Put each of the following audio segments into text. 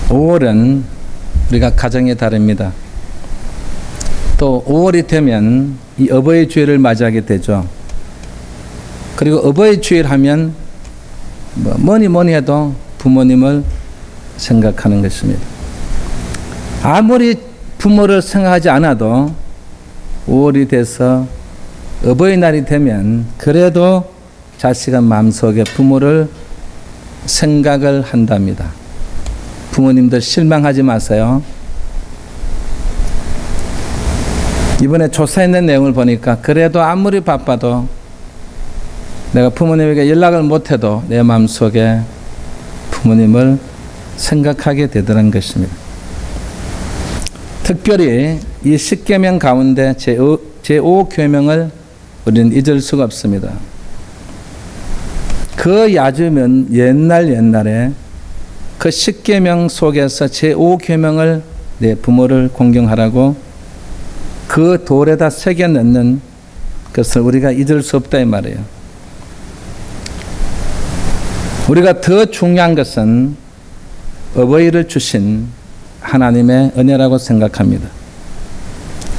5월은 우리가 가정의 달입니다. 또 5월이 되면 이 어버이 주일을 맞이하게 되죠. 그리고 어버이 주일 하면 뭐니 해도 부모님을 생각하는 것입니다. 아무리 부모를 생각하지 않아도 5월이 돼서 어버이날이 되면 그래도 자식은 마음속에 부모를 생각을 한답니다. 부모님들 실망하지 마세요. 이번에 조사했는 내용을 보니까 그래도 아무리 바빠도 내가 부모님에게 연락을 못해도 내 마음속에 부모님을 생각하게 되더라는 것입니다. 특별히 이 10계명 가운데 제5계명을 우리는 잊을 수가 없습니다. 그 아주 옛날에 그 10계명 속에서 제5계명을 내 부모를 공경하라고 그 돌에다 새겨 넣는 것을 우리가 잊을 수 없다 이 말이에요. 우리가 더 중요한 것은 어버이를 주신 하나님의 은혜라고 생각합니다.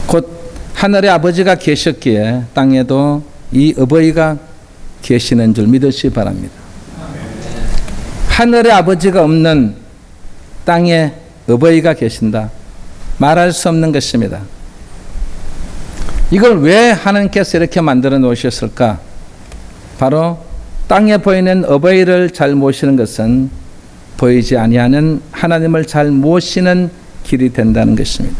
곧 하늘의 아버지가 계셨기에 땅에도 이 어버이가 계시는 줄 믿으시기 바랍니다. 하늘의 아버지가 없는 땅에 어버이가 계신다. 말할 수 없는 것입니다. 이걸 왜 하나님께서 이렇게 만들어 놓으셨을까? 바로 땅에 보이는 어버이를 잘 모시는 것은 보이지 아니하는 하나님을 잘 모시는 길이 된다는 것입니다.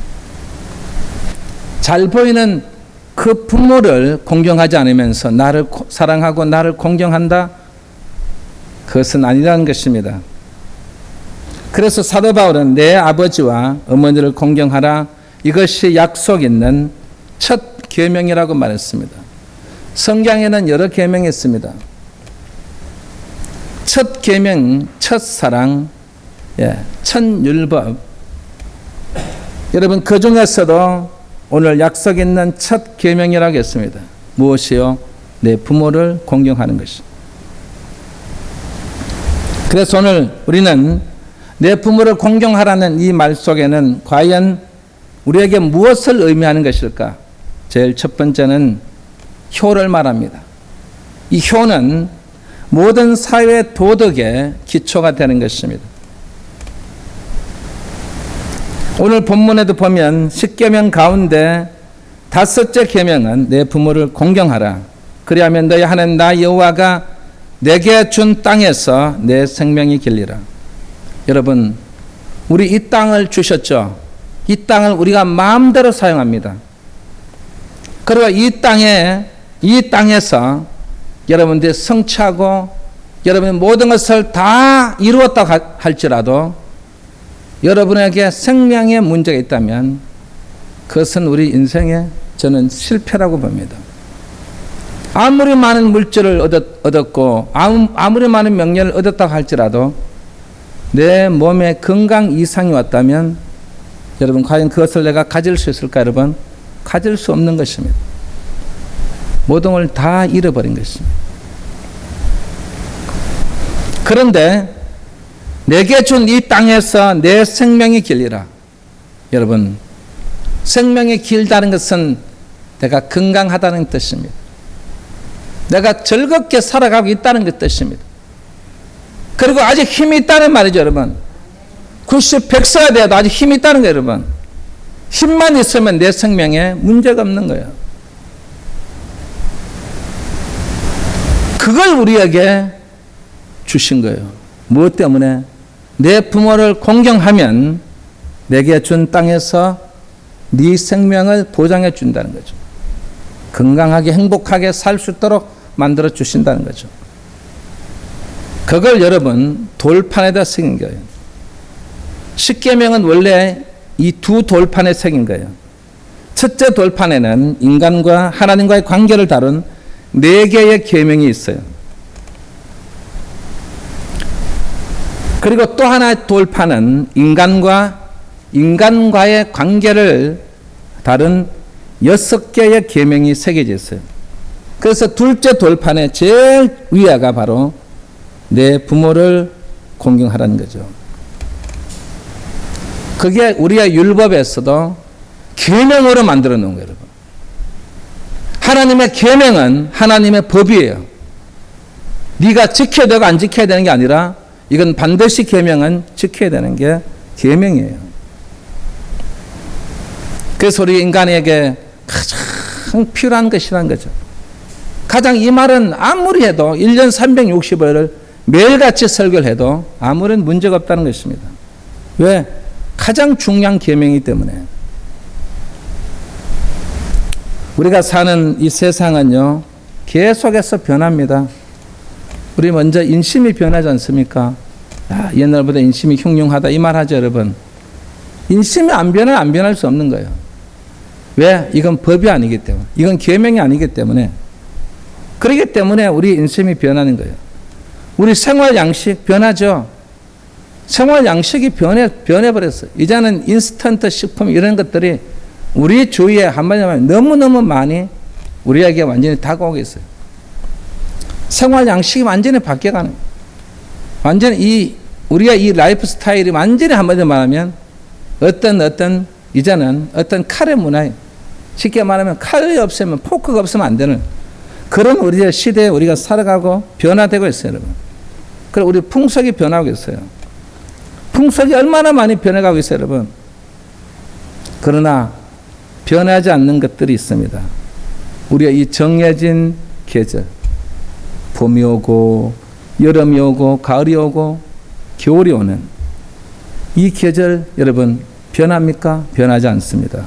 잘 보이는 그 부모를 공경하지 않으면서 나를 사랑하고 나를 공경한다? 그것은 아니라는 것입니다. 그래서 사도 바울은 내 아버지와 어머니를 공경하라, 이것이 약속 있는 첫 계명이라고 말했습니다. 성경에는 여러 계명이 있습니다. 첫 계명, 첫 사랑, 첫 율법. 여러분 그 중에서도 오늘 약속 있는 첫 계명이라고 했습니다. 무엇이요? 내 부모를 공경하는 것이. 그래서 오늘 우리는 내 부모를 공경하라는 이 말 속에는 과연 우리에게 무엇을 의미하는 것일까? 제일 첫 번째는 효를 말합니다. 이 효는 모든 사회 도덕의 기초가 되는 것입니다. 오늘 본문에도 보면 10계명 가운데 다섯째 계명은 내 부모를 공경하라. 그리하면 너희 하나님 나 여호와가 내게 준 땅에서 내 생명이 길리라. 여러분, 우리 이 땅을 주셨죠. 이 땅을 우리가 마음대로 사용합니다. 그리고 이 땅에서 여러분들이 성취하고 여러분의 모든 것을 다 이루었다 할지라도 여러분에게 생명에 문제가 있다면 그것은 우리 인생의 저는 실패라고 봅니다. 아무리 많은 물질을 얻었고 아무리 많은 명예를 얻었다고 할지라도 내 몸에 건강 이상이 왔다면 여러분 과연 그것을 내가 가질 수 있을까? 여러분 가질 수 없는 것입니다. 모든 걸 다 잃어버린 것입니다. 그런데 내게 준 이 땅에서 내 생명이 길리라. 여러분 생명이 길다는 것은 내가 건강하다는 뜻입니다. 내가 즐겁게 살아가고 있다는 그 뜻입니다. 그리고 아직 힘이 있다는 말이죠, 여러분. 90, 100세가 돼도 아직 힘이 있다는 거예요, 여러분. 힘만 있으면 내 생명에 문제가 없는 거예요. 그걸 우리에게 주신 거예요. 무엇 때문에? 내 부모를 공경하면 내게 준 땅에서 네 생명을 보장해 준다는 거죠. 건강하게 행복하게 살 수 있도록 만들어 주신다는 거죠. 그걸 여러분 돌판에다 새긴 거예요. 10계명은 원래 이 두 돌판에 새긴 거예요. 첫째 돌판에는 인간과 하나님과의 관계를 다룬 4개의 계명이 있어요. 그리고 또 하나의 돌판은 인간과의 관계를 다룬 6개의 계명이 새겨져 있어요. 그래서 둘째 돌판의 제일 위에가 바로 내 부모를 공경하라는 거죠. 그게 우리의 율법에서도 계명으로 만들어 놓은 거예요, 여러분. 하나님의 계명은 하나님의 법이에요. 네가 지켜야 되고 안 지켜야 되는 게 아니라 이건 반드시 계명은 지켜야 되는 게 계명이에요. 그래서 우리 인간에게 가장 필요한 것이란 거죠. 가장 이 말은 아무리 해도 1년 365일을 매일같이 설교를 해도 아무런 문제가 없다는 것입니다. 왜? 가장 중요한 계명이기 때문에. 우리가 사는 이 세상은요, 계속해서 변합니다. 우리 먼저 인심이 변하지 않습니까? 옛날보다 인심이 흉흉하다 이 말 하죠, 여러분. 인심이 안 변할 수 없는 거예요. 왜? 이건 법이 아니기 때문에. 이건 계명이 아니기 때문에. 그렇기 때문에 우리 인심이 변하는 거예요. 우리 생활 양식 변하죠. 생활 양식이 변해버렸어요. 이제는 인스턴트 식품 이런 것들이 우리 주위에 한마디로 말하면 너무너무 많이 우리에게 완전히 다가오고 있어요. 생활 양식이 완전히 바뀌어가는 거예요. 완전히 우리가 이 라이프 스타일이 완전히 한마디로 말하면 이제는 어떤 칼의 문화예요. 쉽게 말하면 칼이 없으면 포크가 없으면 안 되는 그런 우리의 시대에 우리가 살아가고 변화되고 있어요, 여러분. 그리고 우리 풍속이 변하고 있어요. 풍속이 얼마나 많이 변해가고 있어요, 여러분. 그러나 변하지 않는 것들이 있습니다. 우리가 이 정해진 계절, 봄이 오고 여름이 오고 가을이 오고 겨울이 오는 이 계절 여러분 변합니까? 변하지 않습니다.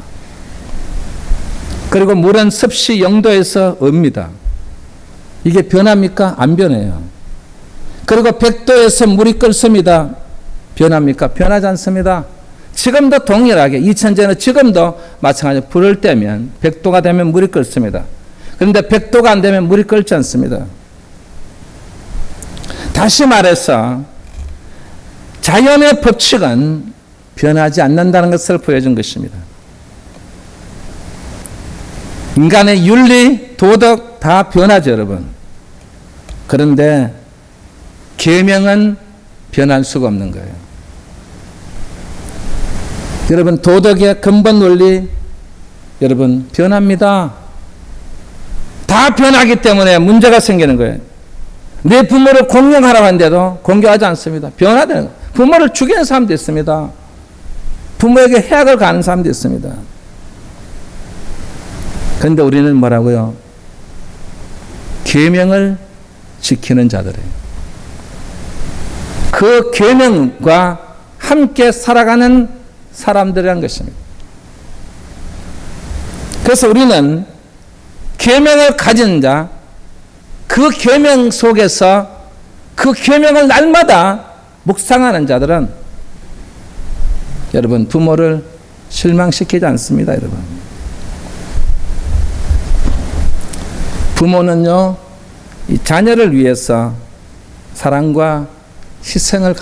그리고 물은 습시 0도에서 옵니다. 이게 변합니까? 안 변해요. 그리고 100도에서 물이 끓습니다. 변합니까? 변하지 않습니다. 지금도 동일하게 2000년은 지금도 마찬가지로 불을 떼면 100도가 되면 물이 끓습니다. 그런데 100도가 안 되면 물이 끓지 않습니다. 다시 말해서 자연의 법칙은 변하지 않는다는 것을 보여준 것입니다. 인간의 윤리, 도덕 다 변하죠, 여러분. 그런데 계명은 변할 수가 없는 거예요. 여러분, 도덕의 근본 원리 여러분 변합니다. 다 변하기 때문에 문제가 생기는 거예요. 내 부모를 공경하라고 하는데도 공경하지 않습니다. 변화되는 거예요. 부모를 죽이는 사람도 있습니다. 부모에게 해악을 가하는 사람도 있습니다. 그런데 우리는 뭐라고요? 계명을 지키는 자들이에요. 그 계명과 함께 살아가는 사람들이란 것입니다. 그래서 우리는 계명을 가진 자, 그 계명 속에서 그 계명을 날마다 묵상하는 자들은 여러분 부모를 실망시키지 않습니다, 여러분. 부모는요, 이 자녀를 위해서 사랑과 희생을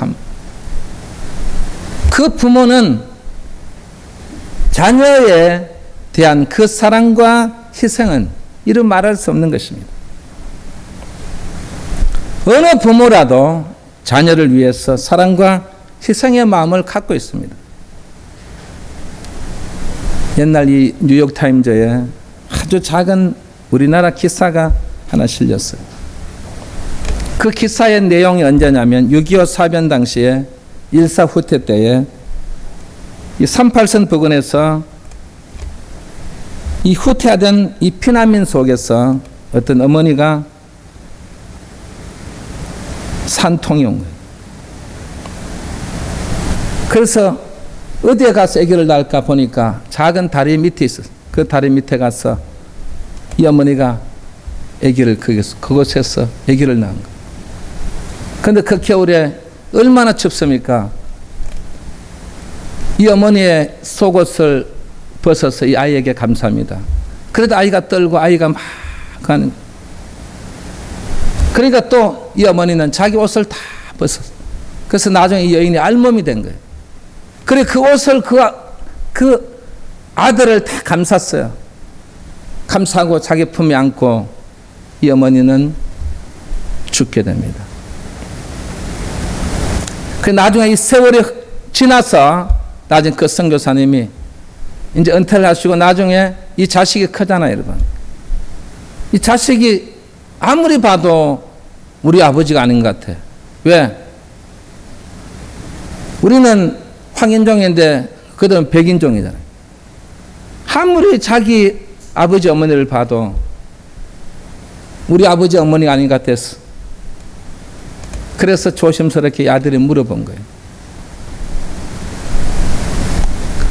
그 부모는 자녀에 대한 그 사랑과 희생은 이루 말할 수 없는 것입니다. 어느 부모라도 자녀를 위해서 사랑과 희생의 마음을 갖고 있습니다. 옛날 이 뉴욕타임즈에 아주 작은 우리나라 기사가 하나 실렸어요. 그 기사의 내용이 언제냐면 6.25 사변 당시에 일사 후퇴 때에 이 38선 부근에서 이 후퇴하던 이 피난민 속에서 어떤 어머니가 산통이 온 거예요. 그래서 어디에 가서 아기를 낳을까 보니까 작은 다리 밑에 있었어요. 그 다리 밑에 가서 이 어머니가 아기를 그곳에서 아기를 낳은 거예요. 그런데 그 겨울에 얼마나 춥습니까? 이 어머니의 속옷을 벗어서 이 아이에게 감사합니다. 그래도 아이가 떨고 아이가 막 가는. 그러니까 또 이 어머니는 자기 옷을 다 벗었어요. 그래서 나중에 이 여인이 알몸이 된 거예요. 그래 그 옷을 그 아들을 다 감쌌어요. 감싸고 자기 품에 안고 이 어머니는 죽게 됩니다. 그 나중에 이 세월이 지나서 나중에 그 선교사님이 이제 은퇴를 하시고 나중에 이 자식이 크잖아요, 여러분. 이 자식이 아무리 봐도 우리 아버지가 아닌 것 같아. 왜? 우리는 황인종인데 그들은 백인종이잖아요. 아무리 자기 아버지 어머니를 봐도 우리 아버지 어머니가 아닌 것 같았어. 그래서 조심스럽게 아들이 물어본 거예요.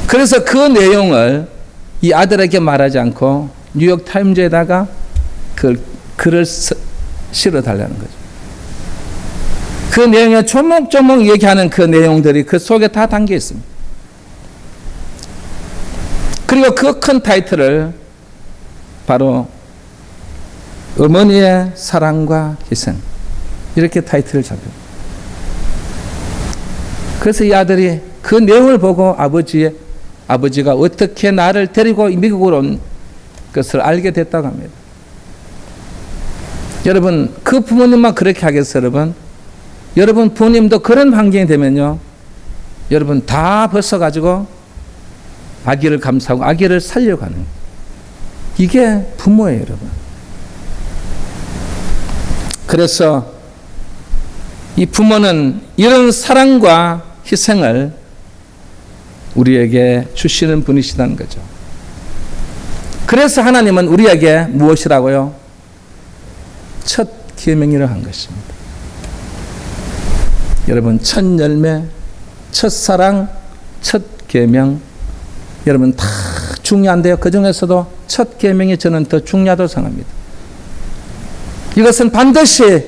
그래서 그 내용을 이 아들에게 말하지 않고 뉴욕 타임즈에다가 그 글을 실어달라는 거죠. 그 내용에 조목조목 얘기하는 그 내용들이 그 속에 다 담겨 있습니다. 그리고 그 큰 타이틀을 바로 어머니의 사랑과 희생, 이렇게 타이틀을 잡혀요. 그래서 이 아들이 그 내용을 보고 아버지가 어떻게 나를 데리고 미국으로 온 것을 알게 됐다고 합니다. 여러분, 그 부모님만 그렇게 하겠어요, 여러분? 여러분 부모님도 그런 환경이 되면요, 여러분 다 벗어가지고 아기를 감싸고 아기를 살려고 하는, 이게 부모예요, 여러분. 그래서 이 부모는 이런 사랑과 희생을 우리에게 주시는 분이시다는 거죠. 그래서 하나님은 우리에게 무엇이라고요? 첫 계명이라 한 것입니다. 여러분, 첫 열매, 첫 사랑, 첫 계명, 여러분 다 중요한데요. 그 중에서도 첫 계명이 저는 더 중요하다고 생각합니다. 이것은 반드시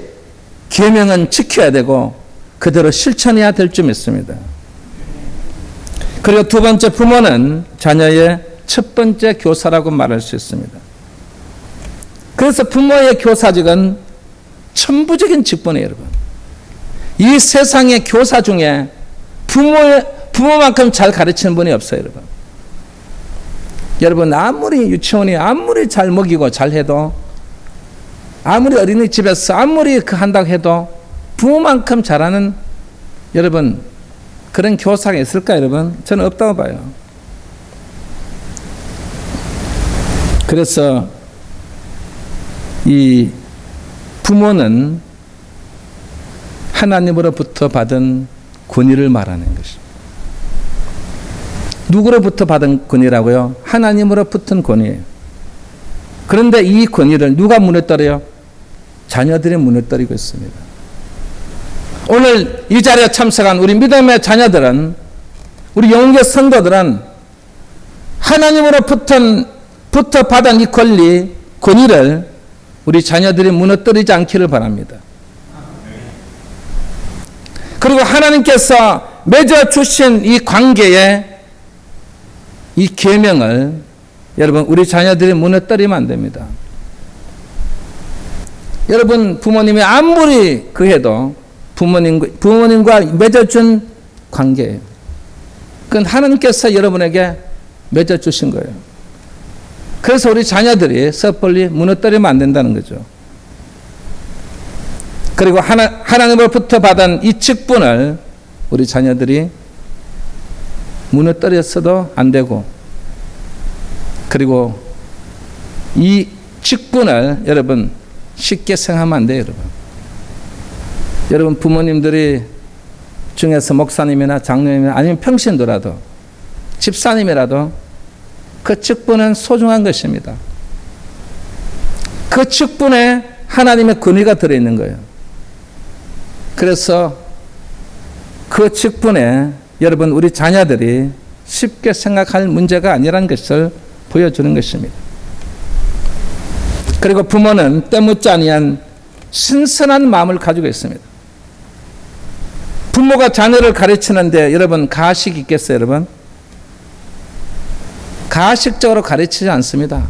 계명은 지켜야 되고 그대로 실천해야 될 줄 믿습니다. 그리고 두 번째, 부모는 자녀의 첫 번째 교사라고 말할 수 있습니다. 그래서 부모의 교사직은 천부적인 직분이에요, 여러분. 이 세상의 교사 중에 부모만큼 잘 가르치는 분이 없어요, 여러분. 여러분, 아무리 유치원이 아무리 잘 먹이고 잘 해도, 아무리 어린이집에서 아무리 한다고 해도 부모만큼 잘하는, 여러분, 그런 교사가 있을까요, 여러분? 저는 없다고 봐요. 그래서 이 부모는 하나님으로부터 받은 권위를 말하는 것입니다. 누구로부터 받은 권위라고요? 하나님으로부터 권위예요. 그런데 이 권위를 누가 무너뜨려요? 자녀들이 무너뜨리고 있습니다. 오늘 이 자리에 참석한 우리 믿음의 자녀들은, 우리 영계 성도들은 하나님으로부터 받은 이 권위를 우리 자녀들이 무너뜨리지 않기를 바랍니다. 그리고 하나님께서 맺어주신 이 관계에 이 계명을 여러분 우리 자녀들이 무너뜨리면 안 됩니다. 여러분, 부모님이 아무리 그해도 부모님과 맺어준 관계예요. 그건 하나님께서 여러분에게 맺어주신 거예요. 그래서 우리 자녀들이 섣불리 무너뜨리면 안 된다는 거죠. 그리고 하나님으로부터 받은 이 직분을 우리 자녀들이 무너뜨렸어도 안 되고, 그리고 이 직분을 여러분 쉽게 생각하면 안 돼요, 여러분. 여러분, 부모님들이 중에서 목사님이나 장로님이나 아니면 평신도라도 집사님이라도 그 직분은 소중한 것입니다. 그 직분에 하나님의 권위가 들어있는 거예요. 그래서 그 직분에 여러분 우리 자녀들이 쉽게 생각할 문제가 아니라는 것을 보여주는 것입니다. 그리고 부모는 때묻지 아니한 신선한 마음을 가지고 있습니다. 부모가 자녀를 가르치는데 여러분 가식 있겠어요, 여러분? 가식적으로 가르치지 않습니다.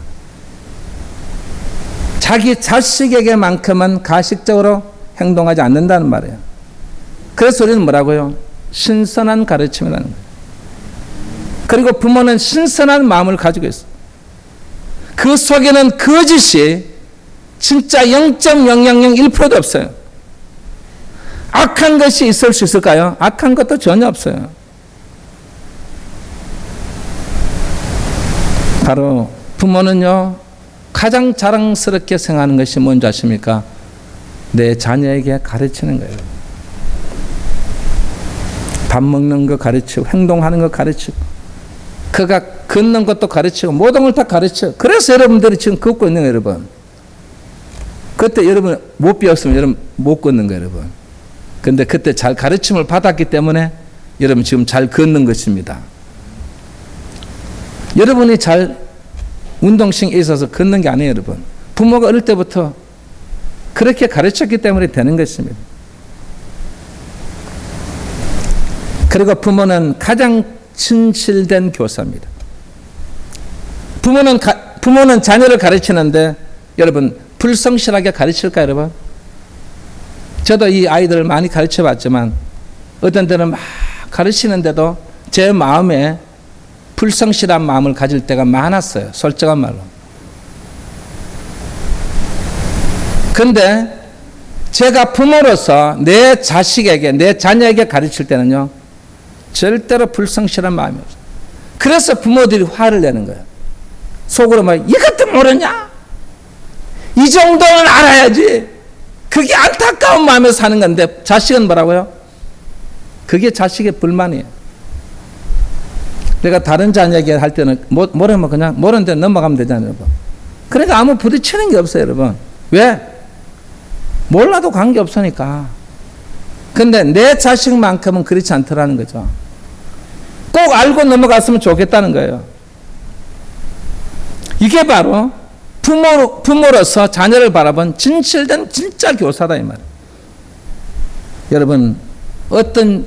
자기 자식에게만큼은 가식적으로 행동하지 않는다는 말이에요. 그래서 우리는 뭐라고요? 신선한 가르침이라는 거예요. 그리고 부모는 신선한 마음을 가지고 있어요. 그 속에는 거짓이 진짜 0.0001%도 없어요. 악한 것이 있을 수 있을까요? 악한 것도 전혀 없어요. 바로 부모는요, 가장 자랑스럽게 생각하는 것이 뭔지 아십니까? 내 자녀에게 가르치는 거예요. 밥 먹는 거 가르치고, 행동하는 거 가르치고, 그가 걷는 것도 가르치고, 모든 걸 다 가르쳐. 그래서 여러분들이 지금 걷고 있는 거예요, 여러분. 그때 여러분 못 배웠으면 여러분 못 걷는 거예요, 여러분. 근데 그때 잘 가르침을 받았기 때문에 여러분 지금 잘 걷는 것입니다. 여러분이 잘 운동신경이 있어서 걷는 게 아니에요, 여러분. 부모가 어릴 때부터 그렇게 가르쳤기 때문에 되는 것입니다. 그리고 부모는 가장 진실된 교사입니다. 부모는 자녀를 가르치는데 여러분 불성실하게 가르칠까요, 여러분? 저도 이 아이들을 많이 가르쳐 봤지만 어떤 때는 막 가르치는데도 제 마음에 불성실한 마음을 가질 때가 많았어요. 솔직한 말로. 그런데 제가 부모로서 내 자식에게, 내 자녀에게 가르칠 때는요, 절대로 불성실한 마음이 없어요. 그래서 부모들이 화를 내는 거예요. 속으로 막 이것도 모르냐? 이 정도는 알아야지. 그게 안타까운 마음에 사는 건데 자식은 뭐라고요? 그게 자식의 불만이에요. 내가 다른 자녀에게 할 때는 모르면 그냥 모르는 데 넘어가면 되잖아요, 여러분. 그러니까 아무 부딪히는 게 없어요, 여러분. 왜? 몰라도 관계 없으니까. 근데 내 자식만큼은 그렇지 않더라는 거죠. 꼭 알고 넘어갔으면 좋겠다는 거예요. 이게 바로 부모로서 자녀를 바라본 진실된 진짜 교사다 이 말이에요. 여러분 어떤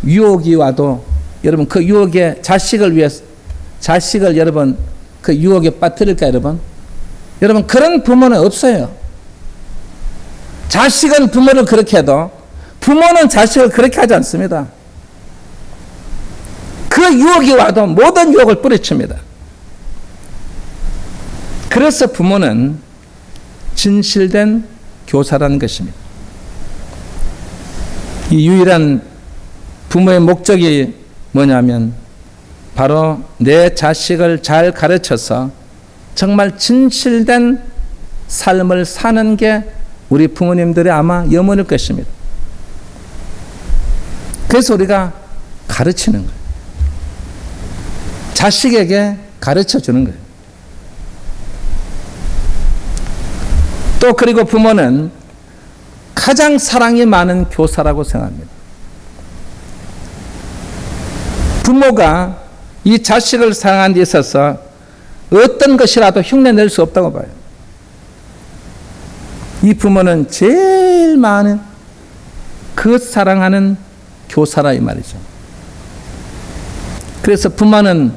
유혹이 와도 여러분 그 유혹에 자식을 여러분 그 유혹에 빠뜨릴까 여러분? 여러분 그런 부모는 없어요. 자식은 부모를 그렇게 해도 부모는 자식을 그렇게 하지 않습니다. 그 유혹이 와도 모든 유혹을 뿌리칩니다. 그래서 부모는 진실된 교사라는 것입니다. 이 유일한 부모의 목적이 뭐냐면 바로 내 자식을 잘 가르쳐서 정말 진실된 삶을 사는 게 우리 부모님들의 아마 염원일 것입니다. 그래서 우리가 가르치는 거예요. 자식에게 가르쳐 주는 거예요. 또 그리고 부모는 가장 사랑이 많은 교사라고 생각합니다. 부모가 이 자식을 사랑하는 데 있어서 어떤 것이라도 흉내낼 수 없다고 봐요. 이 부모는 제일 많은 그 사랑하는 교사라 이 말이죠. 그래서 부모는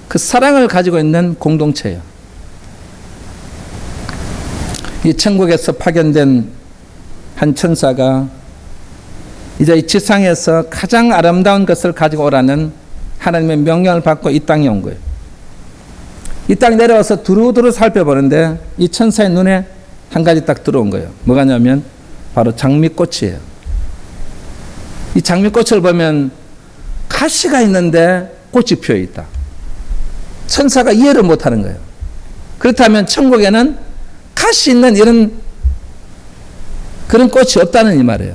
그 사랑을 가지고 있는 공동체예요. 이 천국에서 파견된 한 천사가 이제 이 지상에서 가장 아름다운 것을 가지고 오라는 하나님의 명령을 받고 이 땅에 온 거예요. 이 땅에 내려와서 두루두루 살펴보는데 이 천사의 눈에 한 가지 딱 들어온 거예요. 뭐가냐면 바로 장미꽃이에요. 이 장미꽃을 보면 가시가 있는데 꽃이 피어 있다. 천사가 이해를 못하는 거예요. 그렇다면 천국에는 가시 있는 이런 그런 꽃이 없다는 이 말이에요.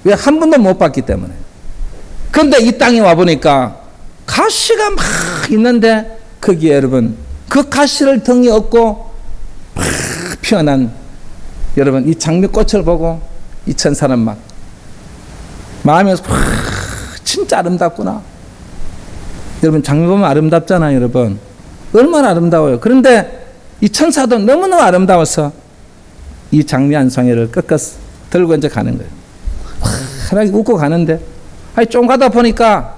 왜? 한 번도 못 봤기 때문에. 그런데 이 땅에 와보니까 가시가 막 있는데 거기에 여러분 그 가시를 등에 업고 막 피어난 여러분 이 장미꽃을 보고 이 천사는 막 마음에서 진짜 아름답구나. 여러분 장미 보면 아름답잖아요, 여러분. 얼마나 아름다워요. 그런데 이 천사도 너무너무 아름다워서 이 장미 한 송이를 꺾어서 들고 이제 가는 거예요. 환하게 웃고 가는데 좀 가다 보니까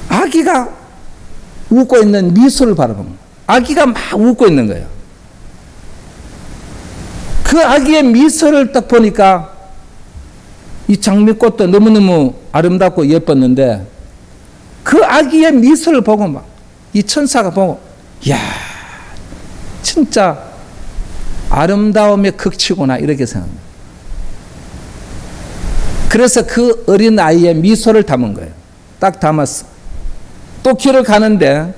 아기가 웃고 있는 미소를 바라본 거예요. 아기가 막 웃고 있는 거예요. 그 아기의 미소를 딱 보니까 이 장미꽃도 너무너무 아름답고 예뻤는데 그 아기의 미소를 보고 막 이 천사가 보고 이야 진짜 아름다움의 극치구나 이렇게 생각합니다. 그래서 그 어린 아이의 미소를 담은 거예요. 딱 담았어. 또 길을 가는데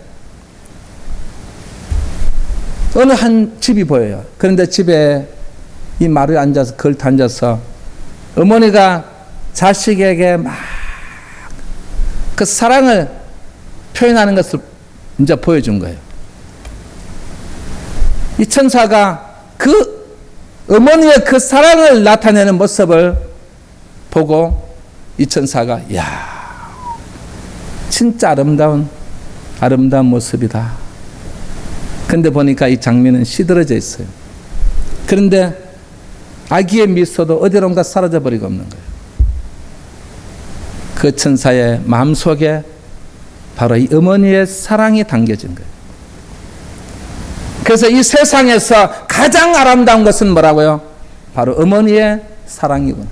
어느 한 집이 보여요. 그런데 집에 이 마루에 앉아서, 걸터 앉아서 어머니가 자식에게 막 그 사랑을 표현하는 것을 이제 보여준 거예요. 이 천사가 그 어머니의 그 사랑을 나타내는 모습을 보고 이 천사가, 이야, 진짜 아름다운 모습이다. 근데 보니까 이 장면은 시들어져 있어요. 그런데 아기의 미소도 어디론가 사라져 버리고 없는 거예요. 그 천사의 마음속에 바로 이 어머니의 사랑이 담겨진 거예요. 그래서 이 세상에서 가장 아름다운 것은 뭐라고요? 바로 어머니의 사랑이구나.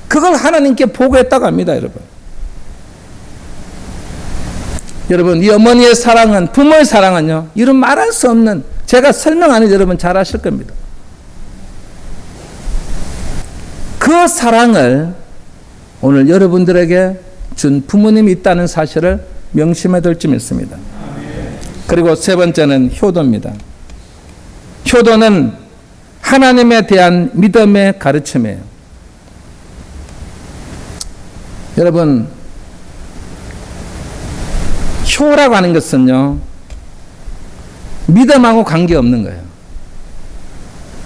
그걸 하나님께 보고했다고 합니다, 여러분. 여러분, 이 어머니의 사랑은, 부모의 사랑은요, 이런 말할 수 없는, 제가 설명하는 여러분 잘 아실 겁니다. 그 사랑을 오늘 여러분들에게 준 부모님이 있다는 사실을 명심해 둘 점 있습니다. 그리고 세 번째는 효도입니다. 효도는 하나님에 대한 믿음의 가르침이에요. 여러분, 효라고 하는 것은요, 믿음하고 관계없는 거예요.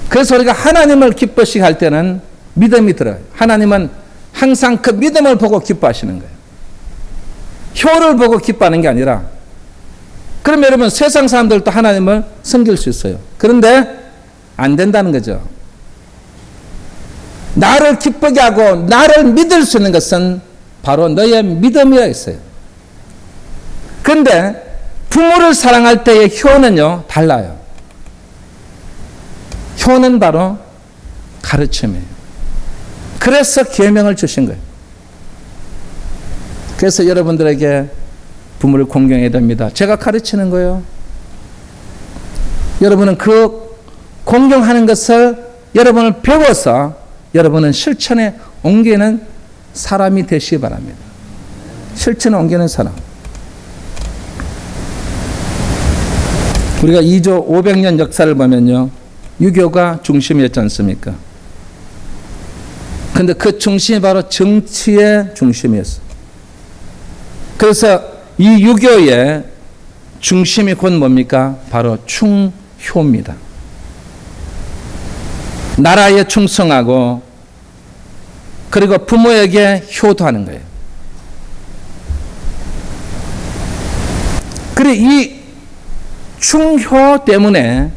그래서 우리가 하나님을 기뻐시게 할 때는 믿음이 들어요. 하나님은 항상 그 믿음을 보고 기뻐하시는 거예요. 효를 보고 기뻐하는 게 아니라. 그럼 여러분, 세상 사람들도 하나님을 섬길 수 있어요. 그런데 안 된다는 거죠. 나를 기쁘게 하고 나를 믿을 수 있는 것은 바로 너의 믿음이라 했어요. 그런데 부모를 사랑할 때의 효는요, 달라요. 효는 바로 가르침이에요. 그래서 계명을 주신 거예요. 그래서 여러분들에게 부모를 공경해야 됩니다. 제가 가르치는 거예요. 여러분은 그 공경하는 것을 여러분을 배워서 여러분은 실천에 옮기는 사람이 되시기 바랍니다. 실천에 옮기는 사람. 우리가 2조 500년 역사를 보면요, 유교가 중심이었지 않습니까? 근데 그 중심이 바로 정치의 중심이었어요. 그래서 이 유교의 중심이 곧 뭡니까? 바로 충효입니다. 나라에 충성하고 그리고 부모에게 효도하는 거예요. 그리고 이 충효 때문에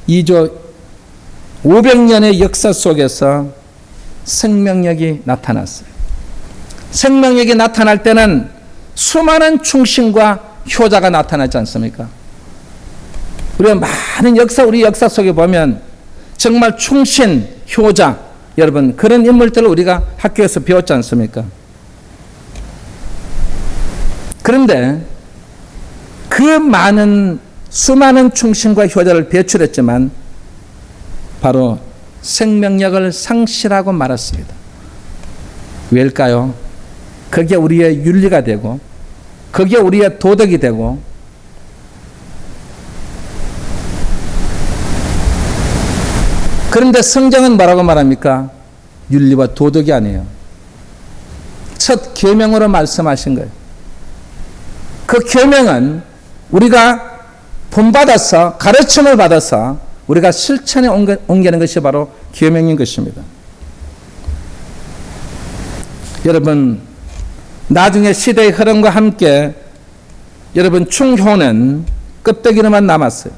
2조 500년의 역사 속에서 생명력이 나타났어요. 생명력이 나타날 때는 수많은 충신과 효자가 나타나지 않습니까? 우리가 많은 역사, 우리 역사 속에 보면 정말 충신, 효자, 여러분 그런 인물들을 우리가 학교에서 배웠지 않습니까? 그런데 그 많은 수많은 충신과 효자를 배출했지만 바로 생명력을 상실하고 말았습니다. 왜일까요? 그게 우리의 윤리가 되고 그게 우리의 도덕이 되고 그런데 성경은 뭐라고 말합니까? 윤리와 도덕이 아니에요. 첫 계명으로 말씀하신 거예요. 그 계명은 우리가 본받아서 가르침을 받아서 우리가 실천에 옮기는 것이 바로 계명인 것입니다. 여러분, 나중에 시대의 흐름과 함께 여러분 충효는 껍데기로만 남았어요.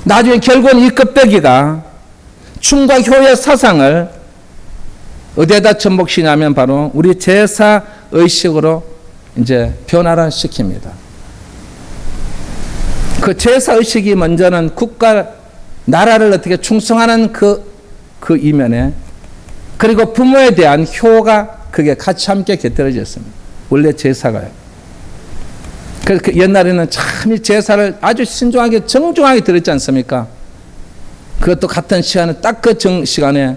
나중에 결국은 이 껍데기가 충과 효의 사상을 어디에다 접목시냐면 바로 우리 제사 의식으로 이제 변화를 시킵니다. 그 제사 의식이 먼저는 국가, 나라를 어떻게 충성하는 그 이면에 그리고 부모에 대한 효가 그게 같이 함께 곁들여졌습니다. 원래 제사가요. 그래서 옛날에는 참 이 제사를 아주 신중하게 정중하게 드렸지 않습니까? 그것도 같은 시간에 딱 그 시간에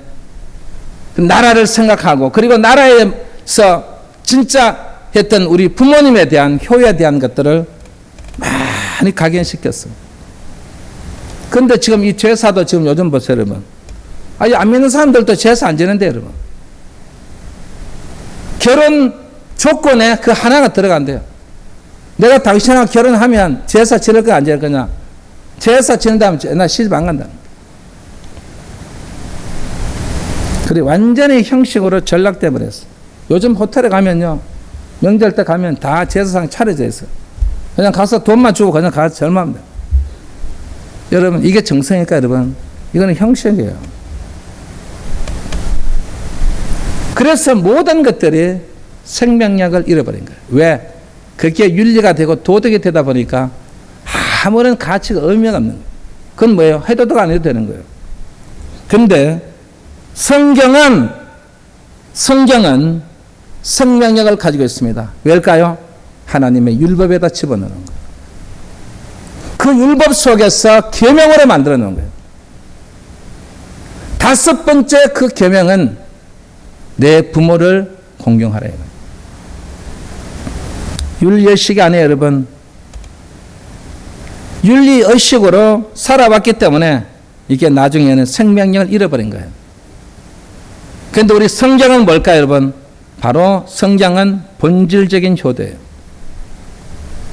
나라를 생각하고 그리고 나라에서 진짜 했던 우리 부모님에 대한 효에 대한 것들을 많이 각인시켰어요. 근데 지금 이 제사도 지금 요즘 보세요, 여러분. 안 믿는 사람들도 제사 안 지는데, 여러분. 결혼 조건에 그 하나가 들어간대요. 내가 당신하고 결혼하면 제사 지낼 거야, 안 지낼 거냐? 제사 지낸다면 나 시집 안 간다. 그래, 완전히 형식으로 전락돼 버렸어. 요즘 호텔에 가면요, 명절 때 가면 다 제사상 차려져 있어. 그냥 가서 돈만 주고 그냥 가서 절마하면 돼. 여러분, 이게 정성일까, 여러분? 이거는 형식이에요. 그래서 모든 것들이 생명력을 잃어버린 거예요. 왜? 그게 윤리가 되고 도덕이 되다 보니까 아무런 가치가 의미가 없는 거예요. 그건 뭐예요? 해도도 안 해도 되는 거예요. 근데 성경은 생명력을 가지고 있습니다. 왜일까요? 하나님의 율법에다 집어넣는 거예요. 그 율법 속에서 계명으로 만들어 놓은 거예요. 다섯 번째 그 계명은 내 부모를 공경하라. 윤리의식이 아니에요, 여러분. 윤리의식으로 살아왔기 때문에 이게 나중에는 생명력을 잃어버린 거예요. 그런데 우리 성경은 뭘까요, 여러분? 바로 성경은 본질적인 효도예요.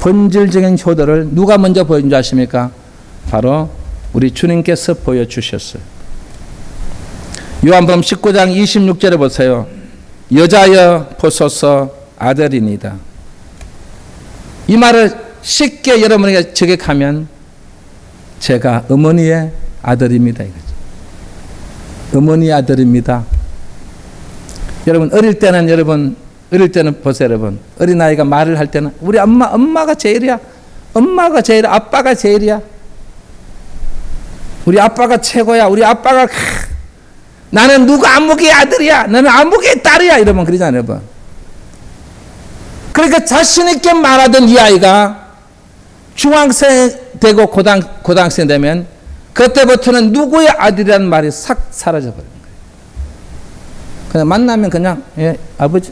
본질적인 효도를 누가 먼저 보여준 줄 아십니까? 바로 우리 주님께서 보여주셨어요. 요한복음 19장 26절에 보세요. 여자여 보소서 아들이니다. 이 말을 쉽게 여러분에게 저격하면 제가 어머니의 아들입니다, 이거죠. 어머니의 아들입니다. 여러분, 어릴 때는 보세요, 여러분. 어린아이가 말을 할 때는 우리 엄마가 제일이야. 엄마가 제일이야. 아빠가 제일이야. 우리 아빠가 최고야. 우리 아빠가 나는 누구 안목의 아들이야. 나는 안목의 딸이야. 이러면 그러잖아요, 여러분. 그러니까 자신 있게 말하던 이 아이가 중학생 되고 고등학생 되면 그때부터는 누구의 아들이라는 말이 싹 사라져버려요. 그냥 만나면 그냥 예, 아버지,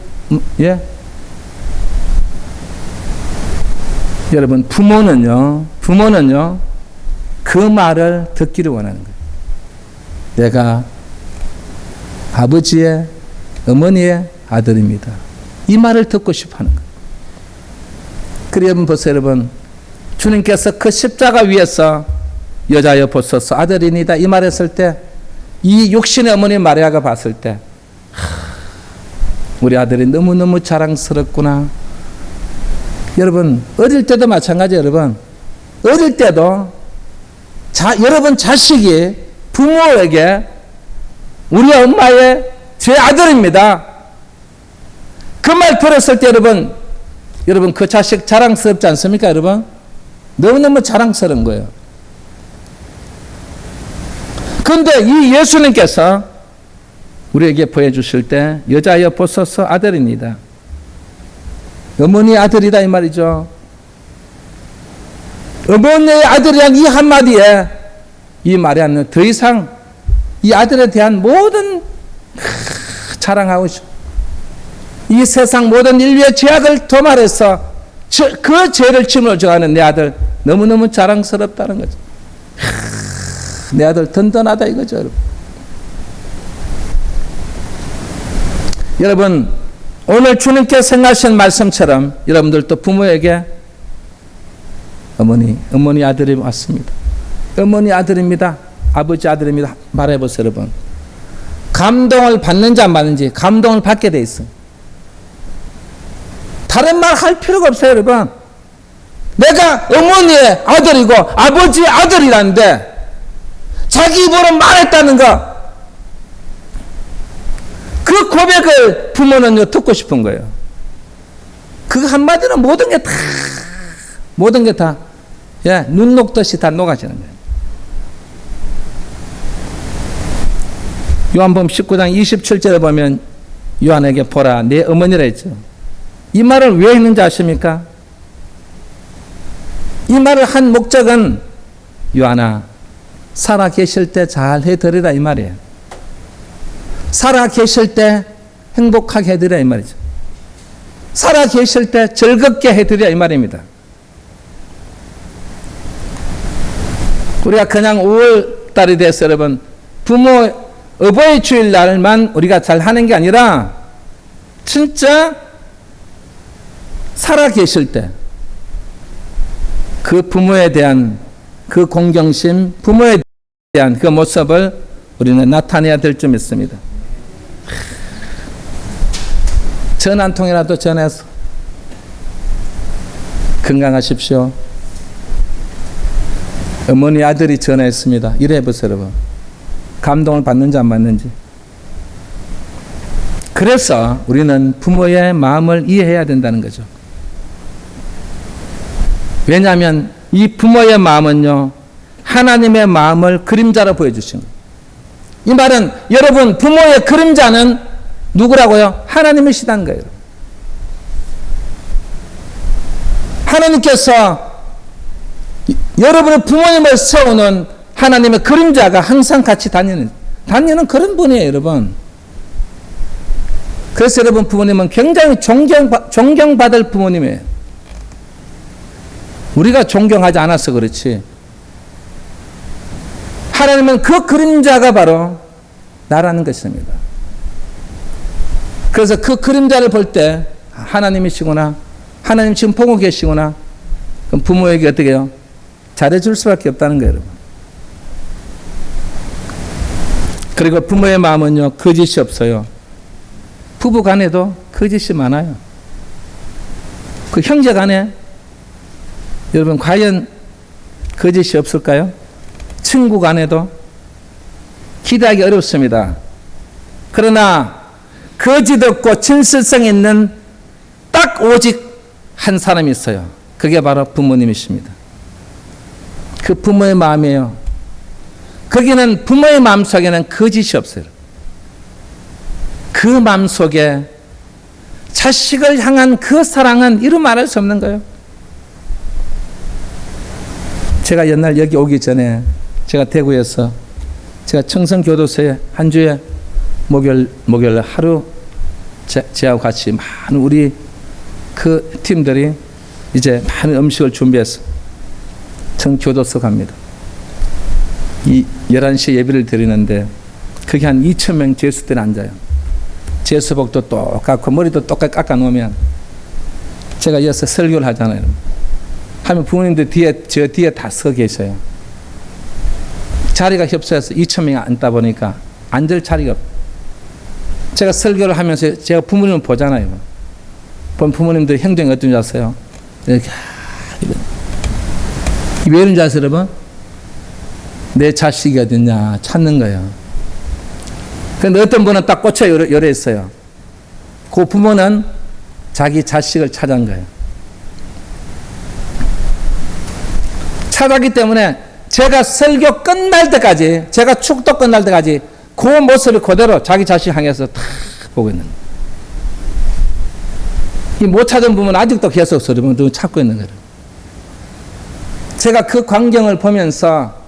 예. 여러분, 부모는요 그 말을 듣기를 원하는 거예요. 내가 아버지의, 어머니의 아들입니다. 이 말을 듣고 싶어 하는 거예요. 그래, 여러분 보세요, 여러분. 주님께서 그 십자가 위에서 여자여 보소서 아들이니다 이 말했을 때, 이 육신의 어머니 마리아가 봤을 때, 우리 아들이 너무너무 자랑스럽구나. 여러분, 어릴 때도 마찬가지예요, 여러분. 어릴 때도 여러분 자식이 부모에게 우리 엄마의 제 아들입니다. 그 말 들었을 때 여러분 그 자식 자랑스럽지 않습니까, 여러분? 너무너무 자랑스러운 거예요. 그런데 이 예수님께서 우리에게 보여주실 때 여자여 보소서 아들입니다. 어머니의 아들이다 이 말이죠. 어머니의 아들이란 이 한마디에 이 말이 아니라 더 이상 이 아들에 대한 모든 자랑하고 이 세상 모든 인류의 죄악을 도말해서 그 죄를 짐을 져가는 내 아들 너무너무 자랑스럽다는 거죠. 내 아들 든든하다 이거죠, 여러분. 여러분, 오늘 주님께서 생각하신 말씀처럼 여러분들도 부모에게 어머니 아들이 왔습니다. 어머니 아들입니다. 아버지 아들입니다. 말해보세요, 여러분. 감동을 받는지 안 받는지 감동을 받게 돼 있어요. 다른 말 할 필요가 없어요, 여러분. 내가 어머니의 아들이고 아버지의 아들이라는데 자기 입으로 말했다는 거, 그 고백을 부모는 듣고 싶은 거예요. 그 한마디로 모든 게 다, 예, 눈 녹듯이 다 녹아지는 거예요. 요한복음 19장 27절에 보면 요한에게 보라 내 어머니라 했죠. 이 말을 왜 했는지 아십니까? 이 말을 한 목적은 요한아 살아 계실 때 잘 해드리라 이 말이에요. 살아 계실 때 행복하게 해드리라 이 말이죠. 살아 계실 때 즐겁게 해드리라 이 말입니다. 우리가 그냥 5월 달이 돼서 여러분 부모 어버이 주일날만 우리가 잘 하는 게 아니라 진짜 살아 계실 때 그 부모에 대한 그 공경심, 부모에 대한 그 모습을 우리는 나타내야 될 점 있습니다. 전화 한 통이라도 전해서 건강하십시오. 어머니 아들이 전화했습니다. 이래 보세요, 여러분. 감동을 받는지 안 받는지. 그래서 우리는 부모의 마음을 이해해야 된다는 거죠. 왜냐하면 이 부모의 마음은요, 하나님의 마음을 그림자로 보여주신 거예요. 이 말은 여러분 부모의 그림자는 누구라고요? 하나님이시다는 거예요. 하나님께서 여러분의 부모님을 세우는 하나님의 그림자가 항상 같이 다니는 그런 분이에요, 여러분. 그래서 여러분 부모님은 굉장히 존경받을 부모님이에요. 우리가 존경하지 않아서 그렇지. 하나님은 그 그림자가 바로 나라는 것입니다. 그래서 그 그림자를 볼 때 하나님이시구나, 하나님 지금 보고 계시구나, 그럼 부모에게 어떻게 해요? 잘해줄 수밖에 없다는 거예요, 여러분. 그리고 부모의 마음은요, 거짓이 없어요. 부부 간에도 거짓이 많아요. 그 형제 간에 여러분 과연 거짓이 없을까요? 친구 간에도 기대하기 어렵습니다. 그러나 거짓 없고 진실성 있는 딱 오직 한 사람이 있어요. 그게 바로 부모님이십니다. 그 부모의 마음이에요. 거기는 부모의 마음 속에는 거짓이 없어요. 그 마음 속에 자식을 향한 그 사랑은 이루 말할 수 없는 거예요. 제가 옛날 여기 오기 전에 제가 대구에서 제가 청성교도소에 한 주에 목요일 하루 제하고 같이 많은 우리 그 팀들이 이제 많은 음식을 준비해서 청교도소 갑니다. 이 11시에 예배를 드리는데 거기 한 2,000명 죄수들이 앉아요. 죄수복도 똑같고 머리도 똑같이 깎아 놓으면 제가 이어서 설교를 하잖아요. 하면 부모님들 저 뒤에 다 서 계셔요. 자리가 협소해서 2,000명이 앉다 보니까 앉을 자리가 없어요. 제가 설교를 하면서 제가 부모님을 보잖아요. 본 부모님들 행동이 어떤지 아세요? 이렇게 왜 이런지 아세요, 여러분? 내 자식이 어딨냐 찾는 거예요. 그런데 어떤 분은 딱 꽂혀 열어 있어요. 그 부모는 자기 자식을 찾은 거예요. 찾았기 때문에 제가 설교 끝날 때까지, 제가 축도 끝날 때까지 그 모습을 그대로 자기 자식 향해서 탁 보고 있는 거예요. 이 못 찾은 부모는 아직도 계속 서로 찾고 있는 거예요. 제가 그 광경을 보면서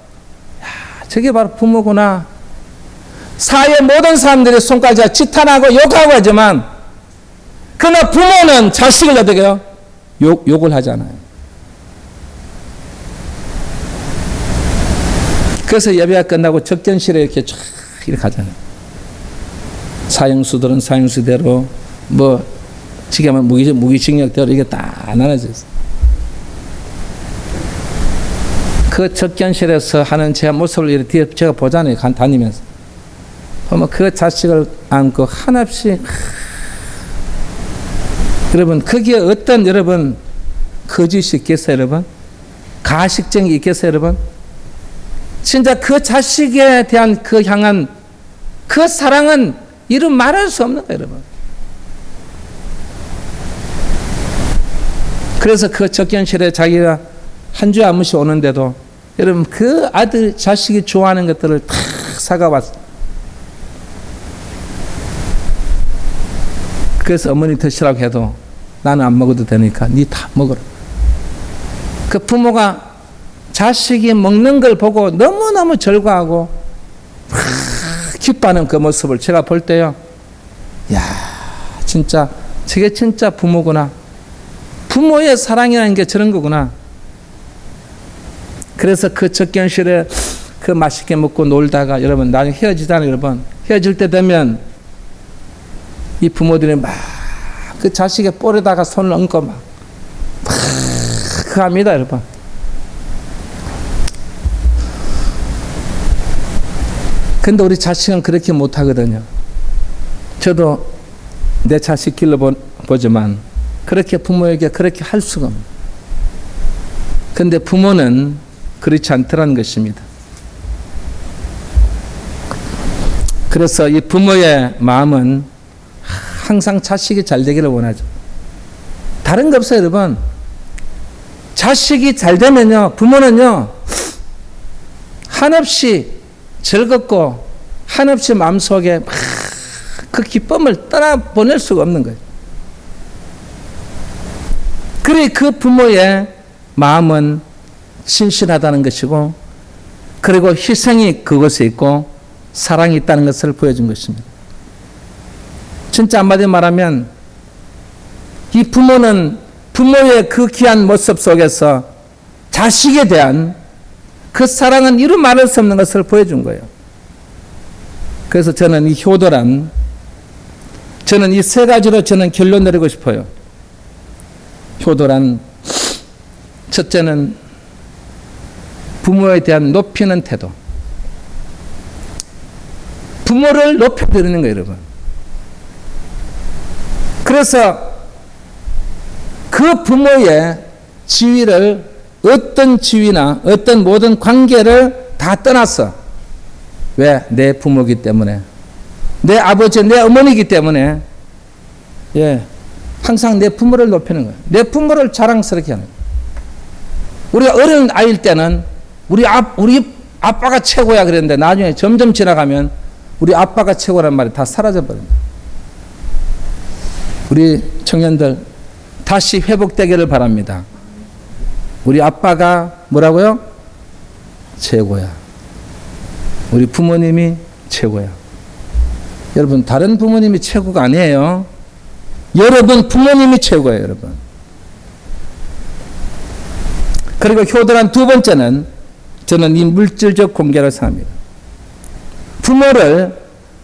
저게 바로 부모구나. 사회 모든 사람들이 손가락에 지탄하고 욕하고 하지만 그러나 부모는 자식을 어떻게 해요? 욕을 하잖아요. 그래서 예배가 끝나고 적견실에 이렇게 쫙 이렇게 가잖아요. 사형수들은 사형수대로 지금은 무기징역대로 이게 다 나눠져 있어요. 그 적견실에서 하는 제 모습을 이렇게 제가 보잖아요. 다니면서. 보면 그 자식을 안고 한없이 여러분 거기에 어떤 여러분 거짓이 있겠어요, 여러분? 가식증이 있겠어요, 여러분? 진짜 그 자식에 대한 그 향한 그 사랑은 이루 말할 수 없는 거예요, 여러분. 그래서 그 적견실에 자기가 한 주에 한 번씩 오는데도 여러분 그 아들 자식이 좋아하는 것들을 다 사가왔어. 그래서 어머니 드시라고 해도 나는 안 먹어도 되니까 니 다 먹어라. 그 부모가 자식이 먹는 걸 보고 너무너무 절과하고 기뻐하는 그 모습을 제가 볼 때요, 야, 진짜 저게 진짜 부모구나. 부모의 사랑이라는 게 저런 거구나. 그래서 그 접견실에 그 맛있게 먹고 놀다가 여러분 나중에 헤어지잖아요. 여러분 헤어질 때 되면 이 부모들이 막 그 자식의 볼에다가 손을 얹고 막 합니다. 여러분. 근데 우리 자식은 그렇게 못하거든요. 저도 내 자식 길러보지만 그렇게 부모에게 그렇게 할 수가 없어요. 근데 부모는 그렇지 않더라는 것입니다. 그래서 이 부모의 마음은 항상 자식이 잘 되기를 원하죠. 다른 거 없어요, 여러분. 자식이 잘 되면요, 부모는요, 한없이 즐겁고, 한없이 마음속에 막 그 기쁨을 떠나보낼 수가 없는 거예요. 그래, 그 부모의 마음은 신실하다는 것이고, 그리고 희생이 그것에 있고, 사랑이 있다는 것을 보여준 것입니다. 진짜 한마디 말하면 이 부모는 부모의 그 귀한 모습 속에서 자식에 대한 그 사랑은 이루 말할 수 없는 것을 보여준 거예요. 그래서 저는 이 효도란, 저는 이 세 가지로 저는 결론 내리고 싶어요. 효도란, 첫째는 부모에 대한 높이는 태도. 부모를 높여드리는 거예요, 여러분. 그래서 그 부모의 지위를 어떤 지위나 어떤 모든 관계를 다 떠났어. 왜? 내 부모이기 때문에. 내 아버지, 내 어머니이기 때문에. 예. 항상 내 부모를 높이는 거예요. 내 부모를 자랑스럽게 하는 거예요. 우리가 어린 아이일 때는 우리 아빠가 최고야 그랬는데 나중에 점점 지나가면 우리 아빠가 최고란 말이 다 사라져버립니다. 우리 청년들 다시 회복되기를 바랍니다. 우리 아빠가 뭐라고요? 최고야. 우리 부모님이 최고야. 여러분, 다른 부모님이 최고가 아니에요. 여러분 부모님이 최고예요, 여러분. 그리고 효도란 두 번째는 저는 이 물질적 공경을 생각합니다. 부모를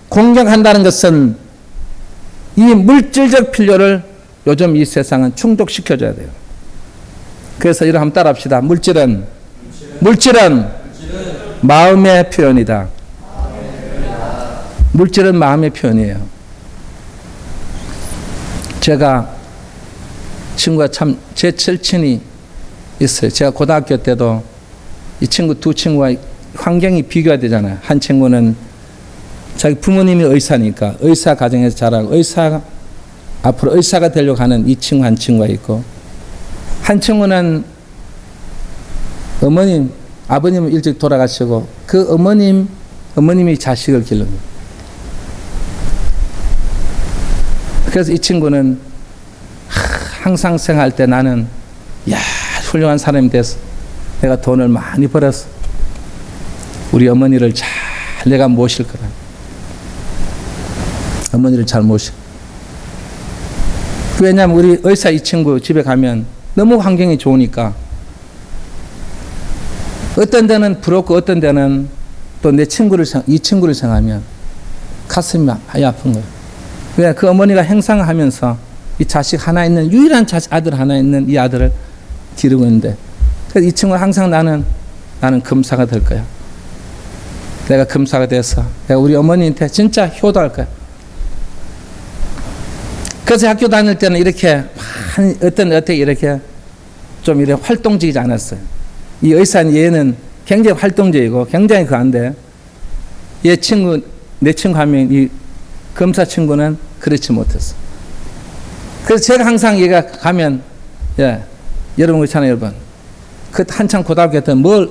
공경한다는 것은 이 물질적 필요를 요즘 이 세상은 충족시켜줘야 돼요. 그래서 이를 한번 따라 합시다. 물질은 마음의 표현이다. 물질은 마음의 표현이에요. 제가 친구가 참 제 절친이 있어요. 제가 고등학교 때도 이 친구 두 친구가 환경이 비교가 되잖아요. 한 친구는 자기 부모님이 의사니까 의사 가정에서 자라고 앞으로 의사가 되려고 하는 이 친구 한 친구가 있고, 한 친구는 아버님은 일찍 돌아가시고 그 어머님이 자식을 기르는 거예요. 그래서 이 친구는 항상 생각할 때 나는 훌륭한 사람이 돼서 내가 돈을 많이 벌어서 우리 어머니를 잘 내가 모실 거다. 어머니를 잘 모시고. 왜냐하면 우리 의사 이 친구 집에 가면 너무 환경이 좋으니까 어떤 데는 부럽고 어떤 데는 또 이 친구를 생각하면 가슴이 많이 아픈 거예요. 왜? 그 어머니가 행상하면서 이 자식 하나 있는, 유일한 아들 하나 있는 이 아들을 기르고 있는데, 그래서 이 친구는 항상 나는 검사가 될 거야. 내가 검사가 돼서 내가 우리 어머니한테 진짜 효도할 거야. 그래서 학교 다닐 때는 이렇게 어떻게 이렇게 좀 이렇게 활동적이지 않았어요. 이 의사는 얘는 굉장히 활동적이고 굉장히 그한데 내 친구 하면 이 검사 친구는 그렇지 못했어. 그래서 제가 항상 얘가 가면 여러분 그렇잖아요, 여러분. 그 한창 고등학교 때 뭘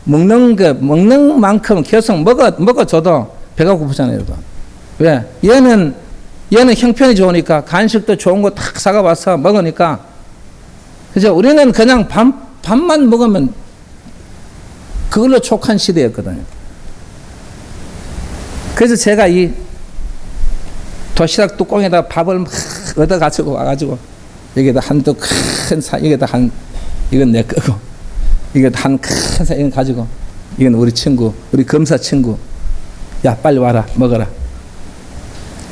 먹는 만큼 계속 먹어줘도 배가 고프잖아요, 여러분. 왜? 얘는 형편이 좋으니까 간식도 좋은 거 탁 사가와서 먹으니까, 그죠? 우리는 그냥 밥만 먹으면 그걸로 촉한 시대였거든요. 그래서 제가 이 도시락 뚜껑에다 밥을 막 얻어가지고 와가지고 여기다 한두 큰 이건 내 거고 이게 한 큰 사연 가지고, 이건 우리 친구, 우리 검사 친구, 야 빨리 와라 먹어라.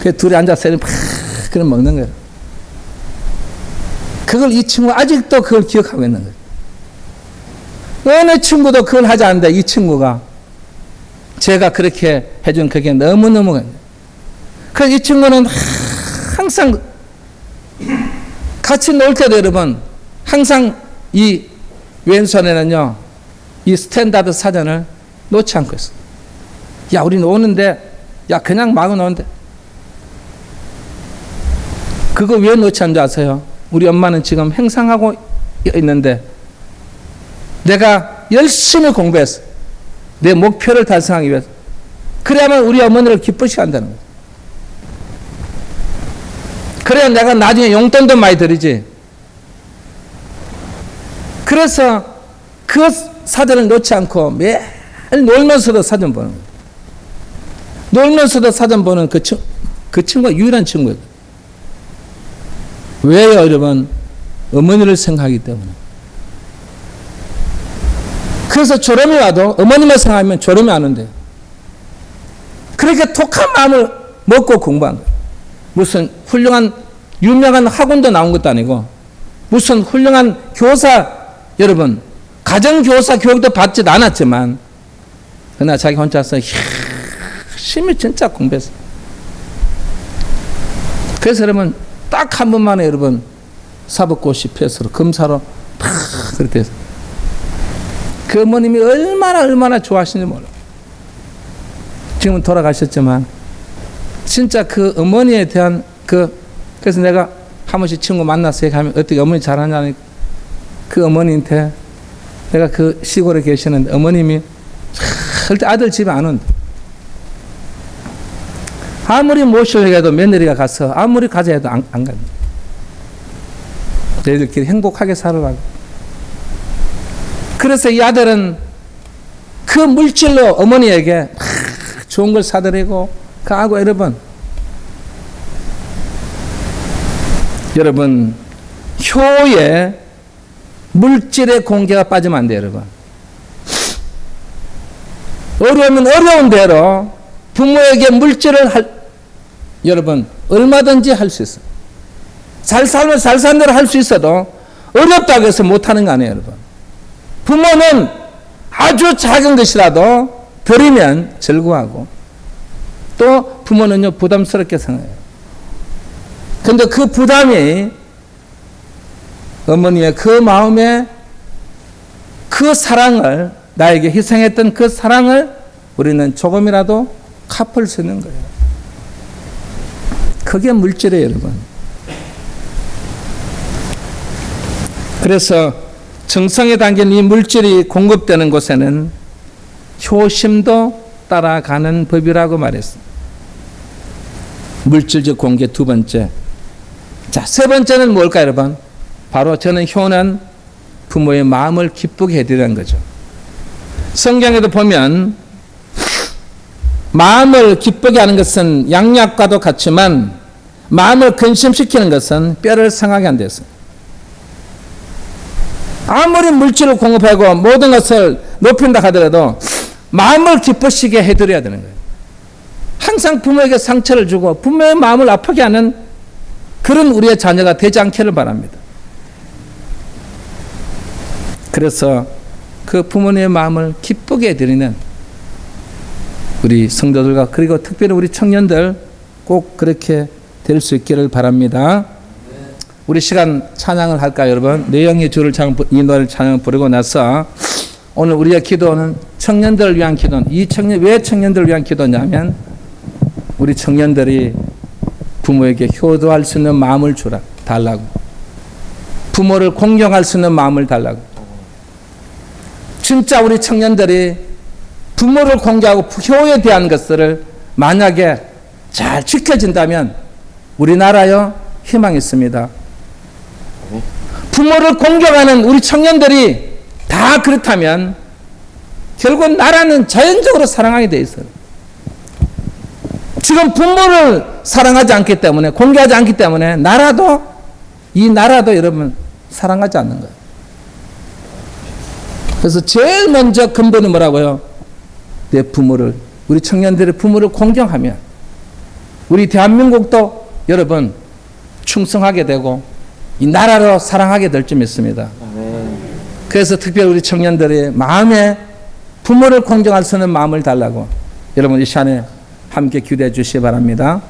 그 둘이 앉아서 막 그걸 먹는 거예요. 그걸 이 친구 아직도 그걸 기억하고 있는 거예요. 어느 친구도 그걸 하지 않는데 이 친구가 제가 그렇게 해준 그게 너무너무. 그래서 이 친구는 항상 같이 놀 때도 여러분 항상 이 왼손에는요 이 스탠다드 사전을 놓지 않고 있어. 야 우리 노는데 야 그냥 마구 노는데 그거 왜 놓지 않는지 아세요? 우리 엄마는 지금 행상하고 있는데 내가 열심히 공부했어. 내 목표를 달성하기 위해서. 그래야만 우리 어머니를 기쁘시게 한다는 거예요. 그래야 내가 나중에 용돈도 많이 드리지. 그래서 그 사전을 놓지 않고 매일 놀면서도 사전 보는 거예요. 놀면서도 사전 보는 그 친구가 유일한 친구예요. 왜요, 여러분? 어머니를 생각하기 때문에. 그래서 졸음이 와도 어머니만 생각하면 졸음이 안 온대요. 그렇게 독한 마음을 먹고 공부한 거예요. 무슨 훌륭한 유명한 학원도 나온 것도 아니고 무슨 훌륭한 교사, 여러분 가정교사 교육도 받지도 않았지만 그러나 자기 혼자서 열심히 진짜 공부했어요. 그래서 여러분 딱 한 번만에 여러분 사법고시 패스로 검사로 팍 그렇게 해서 그 어머님이 얼마나 좋아하시는지 몰라. 지금은 돌아가셨지만 진짜 그 어머니에 대한 그래서 내가 한 번씩 친구 만나서 얘기하면 어떻게 어머니 잘하냐니까 그 어머니한테 내가 그 시골에 계시는데 어머님이 절대 아들 집에 안 온다. 아무리 모시려고 해도 며느리가 가서 아무리 가자 해도 안 간다. 너희들끼리 행복하게 살아라고. 그래서 이 아들은 그 물질로 어머니에게 좋은 걸 사드리고 가고 여러분 효에 물질의 공개가 빠지면 안 돼요, 여러분. 어려우면 어려운 대로 부모에게 물질을 여러분 얼마든지 할 수 있어요. 잘 살면 잘 사는 대로 할 수 있어도 어렵다고 해서 못하는 거 아니에요, 여러분. 부모는 아주 작은 것이라도 드리면 즐거워하고 또 부모는요 부담스럽게 생각해요. 그런데 그 부담이 어머니의 그 마음에 그 사랑을 나에게 희생했던 그 사랑을 우리는 조금이라도 갚을 수 있는 거예요. 그게 물질이에요, 여러분. 그래서 정성에 담긴 이 물질이 공급되는 곳에는 효심도 따라가는 법이라고 말했습니다. 물질적 공개 두 번째. 자, 세 번째는 뭘까요, 여러분? 바로 저는 효는 부모의 마음을 기쁘게 해드리는 거죠. 성경에도 보면 마음을 기쁘게 하는 것은 양약과도 같지만 마음을 근심시키는 것은 뼈를 상하게 한다 했어요. 아무리 물질을 공급하고 모든 것을 높인다 하더라도 마음을 기쁘시게 해드려야 되는 거예요. 항상 부모에게 상처를 주고 부모의 마음을 아프게 하는 그런 우리의 자녀가 되지 않기를 바랍니다. 그래서 그 부모님의 마음을 기쁘게 해드리는 우리 성도들과 그리고 특별히 우리 청년들 꼭 그렇게 될 수 있기를 바랍니다. 우리 시간 찬양을 할까요, 여러분? 내영의 주를 이 노래를 찬양을 부르고 나서 오늘 우리의 기도는 청년들을 위한 기도는 왜 청년들을 위한 기도냐면 우리 청년들이 부모에게 효도할 수 있는 마음을 달라고, 부모를 공경할 수 있는 마음을 달라고. 진짜 우리 청년들이 부모를 공경하고 효에 대한 것들을 만약에 잘 지켜진다면 우리나라요 희망이 있습니다. 부모를 공경하는 우리 청년들이 다 그렇다면 결국 나라는 자연적으로 사랑하게 돼 있어요. 지금 부모를 사랑하지 않기 때문에, 공개하지 않기 때문에 이 나라도 여러분 사랑하지 않는 거예요. 그래서 제일 먼저 근본이 뭐라고요? 내 부모를, 우리 청년들의 부모를 공경하면 우리 대한민국도 여러분 충성하게 되고 이 나라로 사랑하게 될 줄 믿습니다. 그래서 특별히 우리 청년들의 마음에 부모를 공경할 수 있는 마음을 달라고 여러분 이 시간에 함께 기도해 주시기 바랍니다.